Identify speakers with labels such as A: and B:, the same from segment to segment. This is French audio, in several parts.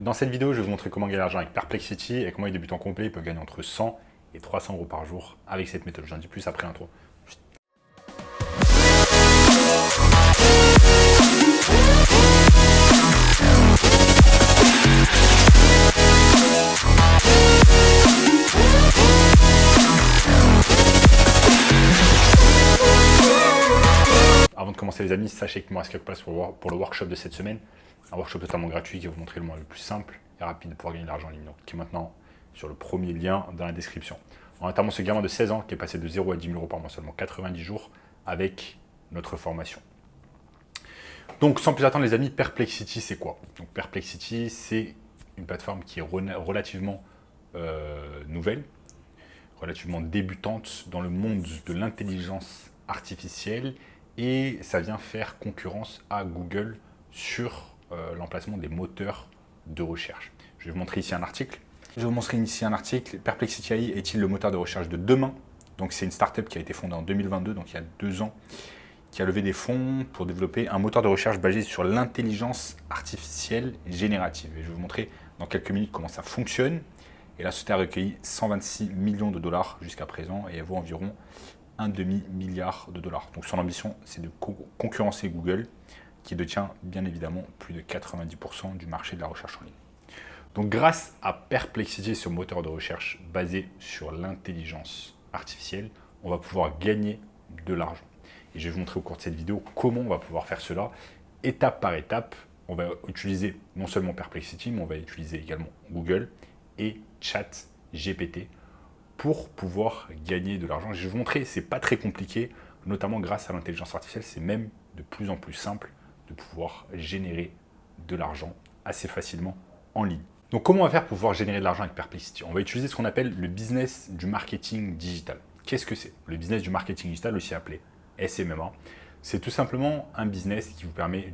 A: Dans cette vidéo, je vais vous montrer comment gagner de l'argent avec Perplexity et comment les débutants complets peuvent gagner entre 100 et 300 euros par jour avec cette méthode. J'en dis plus après l'intro. Avant de commencer les amis, sachez qu'il me reste quelques places pour le workshop de cette semaine. Un workshop totalement gratuit qui va vous montrer le moyen le plus simple et rapide de pouvoir gagner de l'argent en ligne. Donc, qui est maintenant sur le premier lien dans la description. On a notamment ce gamin de 16 ans qui est passé de 0 à 10 000 euros par mois seulement 90 jours avec notre formation. Donc sans plus attendre les amis, Perplexity c'est quoi? Donc Perplexity c'est une plateforme qui est relativement nouvelle, relativement débutante dans le monde de l'intelligence artificielle et ça vient faire concurrence à Google sur l'emplacement des moteurs de recherche. Je vais vous montrer ici un article. Perplexity AI est-il le moteur de recherche de demain? Donc c'est une startup qui a été fondée en 2022, donc il y a 2 ans, qui a levé des fonds pour développer un moteur de recherche basé sur l'intelligence artificielle générative. Et je vais vous montrer dans quelques minutes comment ça fonctionne. Et la société a recueilli 126 millions de dollars jusqu'à présent et elle vaut environ un demi-milliard de dollars. Donc son ambition, c'est de concurrencer Google, qui détient bien évidemment plus de 90% du marché de la recherche en ligne. Donc grâce à Perplexity, ce moteur de recherche basé sur l'intelligence artificielle, on va pouvoir gagner de l'argent. Et je vais vous montrer au cours de cette vidéo comment on va pouvoir faire cela, étape par étape. On va utiliser non seulement Perplexity, mais on va utiliser également Google et ChatGPT pour pouvoir gagner de l'argent. Je vais vous montrer, c'est pas très compliqué, notamment grâce à l'intelligence artificielle, c'est même de plus en plus simple de pouvoir générer de l'argent assez facilement en ligne. Donc comment on va faire pour pouvoir générer de l'argent avec Perplexity? On va utiliser ce qu'on appelle le business du marketing digital. Qu'est-ce que c'est? Le business du marketing digital, aussi appelé SMMA, c'est tout simplement un business qui vous permet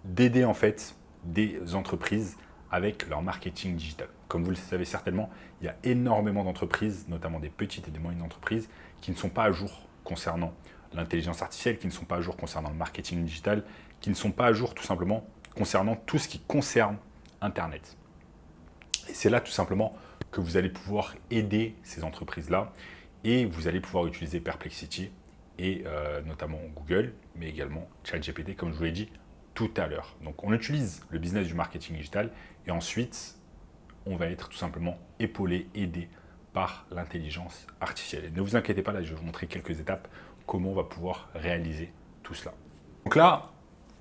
A: d'aider en fait des entreprises avec leur marketing digital. Comme vous le savez certainement, il y a énormément d'entreprises, notamment des petites et des moyennes entreprises, qui ne sont pas à jour concernant l'intelligence artificielle, qui ne sont pas à jour concernant le marketing digital, qui ne sont pas à jour tout simplement concernant tout ce qui concerne Internet. Et c'est là tout simplement que vous allez pouvoir aider ces entreprises-là et vous allez pouvoir utiliser Perplexity et notamment Google, mais également ChatGPT, comme je vous l'ai dit tout à l'heure. Donc on utilise le business du marketing digital et ensuite on va être tout simplement épaulé, aidé par l'intelligence artificielle. Et ne vous inquiétez pas, là je vais vous montrer quelques étapes comment on va pouvoir réaliser tout cela. Donc là,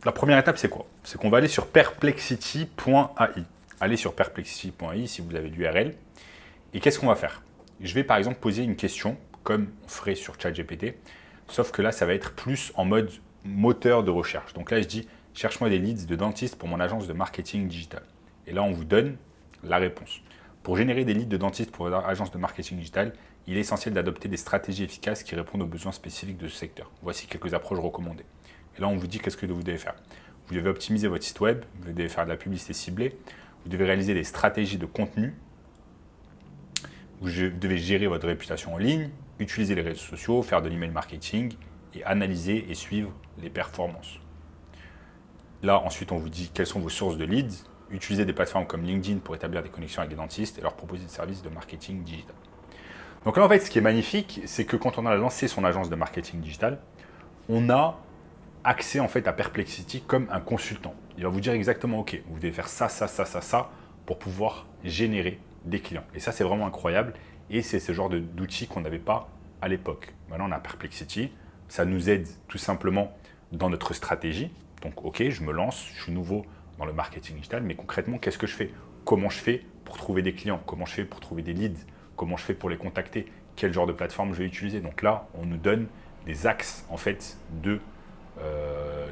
A: la première étape c'est quoi? C'est qu'on va aller sur perplexity.ai. Allez sur perplexity.ai si vous avez l'URL. Et qu'est-ce qu'on va faire? Je vais par exemple poser une question comme on ferait sur ChatGPT, sauf que là ça va être plus en mode moteur de recherche. Donc là je dis cherche-moi des leads de dentistes pour mon agence de marketing digital. Et là on vous donne la réponse. Pour générer des leads de dentistes pour votre agence de marketing digital, il est essentiel d'adopter des stratégies efficaces qui répondent aux besoins spécifiques de ce secteur. Voici quelques approches recommandées. Et là on vous dit qu'est-ce que vous devez faire. Vous devez optimiser votre site web, vous devez faire de la publicité ciblée, vous devez réaliser des stratégies de contenu, vous devez gérer votre réputation en ligne, utiliser les réseaux sociaux, faire de l'email marketing et analyser et suivre les performances. Là, ensuite, on vous dit quelles sont vos sources de leads, utiliser des plateformes comme LinkedIn pour établir des connexions avec des dentistes et leur proposer des services de marketing digital. Donc là, en fait, ce qui est magnifique, c'est que quand on a lancé son agence de marketing digital, on a accès en fait à Perplexity comme un consultant. Il va vous dire exactement, ok, vous devez faire ça, ça, ça, ça, ça pour pouvoir générer des clients. Et ça, c'est vraiment incroyable. Et c'est ce genre d'outils qu'on n'avait pas à l'époque. Maintenant, on a Perplexity. Ça nous aide tout simplement dans notre stratégie. Donc, ok, je me lance, je suis nouveau dans le marketing digital, mais concrètement, qu'est-ce que je fais? Comment je fais pour trouver des clients? Comment je fais pour trouver des leads? Comment je fais pour les contacter? Quel genre de plateforme je vais utiliser? Donc là, on nous donne des axes en fait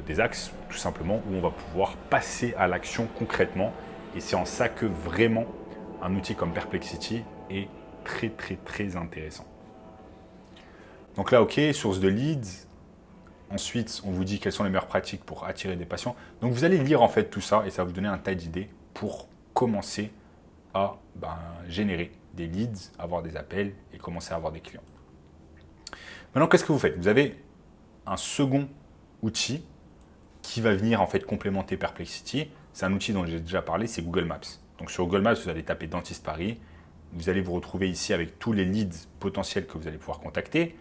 A: des axes tout simplement où on va pouvoir passer à l'action concrètement et c'est en ça que vraiment un outil comme Perplexity est très très très intéressant. Donc là ok, source de leads, ensuite on vous dit quelles sont les meilleures pratiques pour attirer des patients. Donc vous allez lire en fait tout ça et ça va vous donner un tas d'idées pour commencer à générer des leads, avoir des appels et commencer à avoir des clients. Maintenant qu'est-ce que vous faites? Vous avez un second outil qui va venir en fait complémenter Perplexity. C'est un outil dont j'ai déjà parlé, c'est Google Maps. Donc sur Google Maps, vous allez taper Dentiste Paris. Vous allez vous retrouver ici avec tous les leads potentiels que vous allez pouvoir contacter.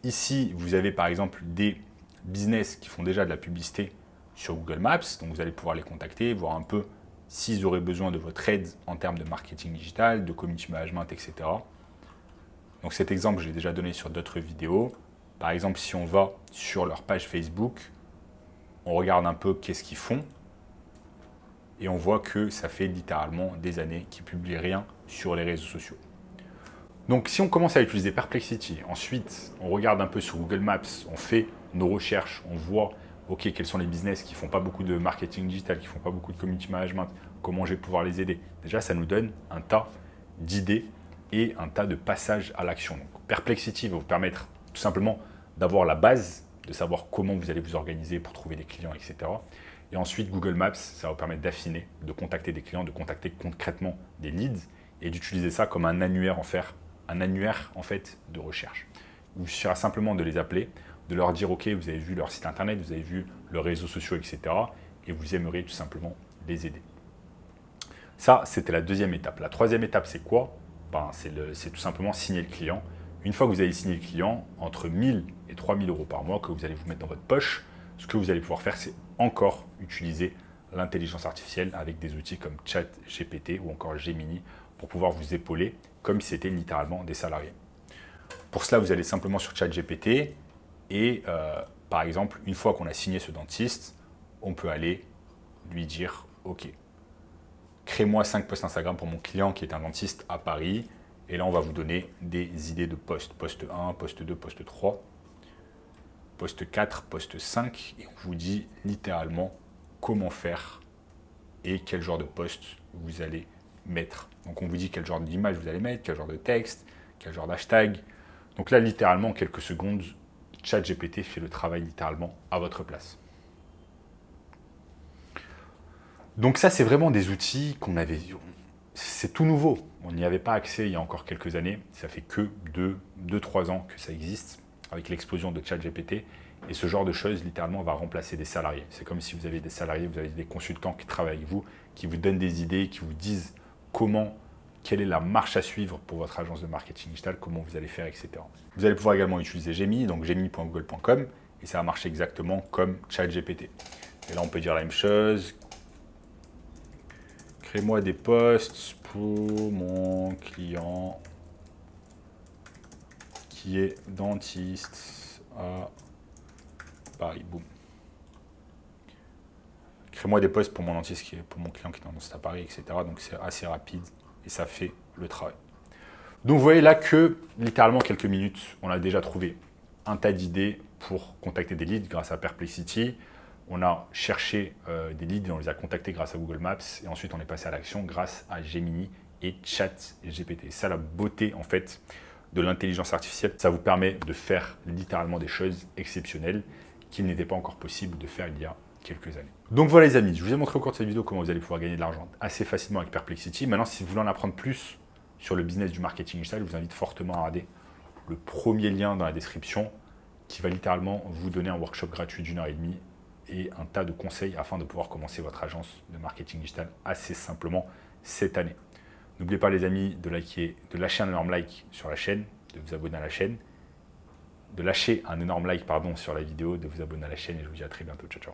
A: Ici, vous avez par exemple des business qui font déjà de la publicité sur Google Maps. Donc vous allez pouvoir les contacter, voir un peu s'ils auraient besoin de votre aide en termes de marketing digital, de community management, etc. Donc cet exemple, je l'ai déjà donné sur d'autres vidéos. Par exemple, si on va sur leur page Facebook, on regarde un peu qu'est-ce qu'ils font et on voit que ça fait littéralement des années qu'ils ne publient rien sur les réseaux sociaux. Donc si on commence à utiliser Perplexity, ensuite on regarde un peu sur Google Maps, on fait nos recherches, on voit ok, quels sont les business qui ne font pas beaucoup de marketing digital, qui ne font pas beaucoup de community management, comment je vais pouvoir les aider. Déjà, ça nous donne un tas d'idées et un tas de passages à l'action. Donc, Perplexity va vous permettre tout simplement d'avoir la base, de savoir comment vous allez vous organiser pour trouver des clients, etc. Et ensuite, Google Maps, ça va vous permettre d'affiner, de contacter des clients, de contacter concrètement des leads et d'utiliser ça comme un annuaire en fait de recherche. Il suffira simplement de les appeler, de leur dire ok, vous avez vu leur site internet, vous avez vu leurs réseaux sociaux, etc. Et vous aimeriez tout simplement les aider. Ça, c'était la deuxième étape. La troisième étape, c'est quoi? C'est tout simplement signer le client. Une fois que vous avez signé le client, entre 1000 et 3000 euros par mois que vous allez vous mettre dans votre poche, ce que vous allez pouvoir faire, c'est encore utiliser l'intelligence artificielle avec des outils comme ChatGPT ou encore Gemini pour pouvoir vous épauler comme si c'était littéralement des salariés. Pour cela, vous allez simplement sur ChatGPT et par exemple, une fois qu'on a signé ce dentiste, on peut aller lui dire « Ok, crée-moi 5 posts Instagram pour mon client qui est un dentiste à Paris. » Et là, on va vous donner des idées de posts. Post 1, post 2, post 3, post 4, post 5. Et on vous dit littéralement comment faire et quel genre de post vous allez mettre. Donc, on vous dit quel genre d'image vous allez mettre, quel genre de texte, quel genre d'hashtag. Donc là, littéralement, en quelques secondes, ChatGPT fait le travail littéralement à votre place. Donc ça, c'est vraiment des outils qu'on avait... C'est tout nouveau. On n'y avait pas accès il y a encore quelques années. Ça fait que 2-3 ans que ça existe avec l'explosion de ChatGPT. Et ce genre de choses, littéralement, va remplacer des salariés. C'est comme si vous avez des salariés, vous avez des consultants qui travaillent avec vous, qui vous donnent des idées, qui vous disent quelle est la marche à suivre pour votre agence de marketing digital, comment vous allez faire, etc. Vous allez pouvoir également utiliser Gemini, donc gemini.google.com, et ça va marcher exactement comme ChatGPT. Et là, on peut dire la même chose. Crée-moi des posts pour mon client qui est dentiste à Paris. Boum. Crée-moi des posts pour mon dentiste pour mon client qui est dentiste à Paris, etc. Donc c'est assez rapide et ça fait le travail. Donc vous voyez là que littéralement quelques minutes, on a déjà trouvé un tas d'idées pour contacter des leads grâce à Perplexity. On a cherché des leads et on les a contactés grâce à Google Maps. Et ensuite, on est passé à l'action grâce à Gemini et ChatGPT. Ça, la beauté en fait de l'intelligence artificielle, ça vous permet de faire littéralement des choses exceptionnelles qu'il n'était pas encore possible de faire il y a quelques années. Donc voilà les amis, je vous ai montré au cours de cette vidéo comment vous allez pouvoir gagner de l'argent assez facilement avec Perplexity. Maintenant, si vous voulez en apprendre plus sur le business du marketing digital, je vous invite fortement à regarder le premier lien dans la description qui va littéralement vous donner un workshop gratuit d'1h30 et un tas de conseils afin de pouvoir commencer votre agence de marketing digital assez simplement cette année. N'oubliez pas les amis de lâcher un énorme like sur la chaîne, de vous abonner à la chaîne, de lâcher un énorme like sur la vidéo, de vous abonner à la chaîne et je vous dis à très bientôt. Ciao, ciao.